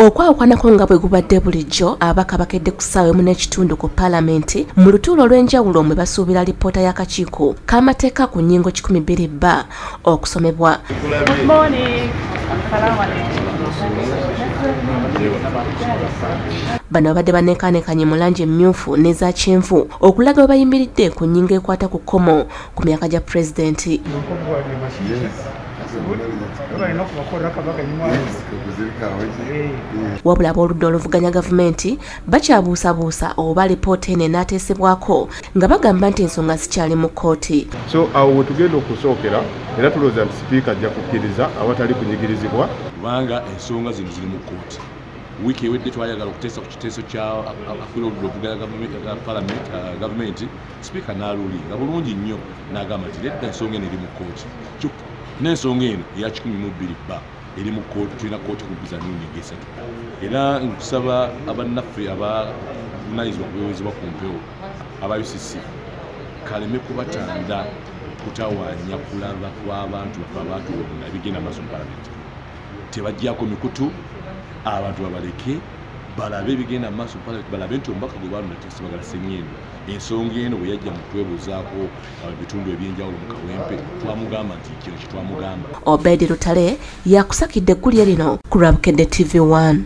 Okwawukwanako nga bwe gubadde bulijjo abaka bakedde ku ssaawa emu n'ekitundu ku paalamenti mu lutuulo olw'enjawulo mwe basuubira lipoota y'akakiiko k'amateeka ku nnyingo 12B okusomebwa. Bano babadde banneekaanekanye mu langi emmyufu n'eza kyenvu okulaga we bayimiridde ku nnyingo ekwata ku kkomo ku myaka gya pulezidenti. Wabula ab'oludda oluvuganya gavumenti bakyabuusabuusa oba alipoota eno enaateesebwako nga bagamba nti ensonga zikyali mu kkooti. So awo we tugenda okusookera era tulowooza nti sipiika ajja kukkiriza awatali kunyigirizibwa kubanga ensonga zino ziri mu kkooti. Wiiki ewedde twayagala okuteesa ku kiteeso kya akwira oludda oluvuganya gavumenti sipiika n'aluulinga bulungi nnyo n'agamba nti nedda ensonga eno eri mu kkooti. N'ensonga eno eya 12B eri mu kkooti, tulina kkooti kubbiza n'ennyingo esatu. Era nkusaba abannaffe abavunaanyizibwa ku buweerezebwa ku mpewo aba UCC kaleme kubatanda kutawaanya kulaba kw'abantu baffe abaatuwona ebigenda maaso mu paalamenti. Tebaggyako mikutu, abantu babaleke balabe ebigenda maaso mu paalamenti, balabe nti omubaka gwe baalonda Tesebagala Ssenyindo ensonga eno bwe yajja mu twebuuzaako ebitundu ebyenjawulo mu Kawempe twamugamba nti kino kye twamugamba. Obeid Lutale yakusakidde eggulire lino ku Bukedde TV 1.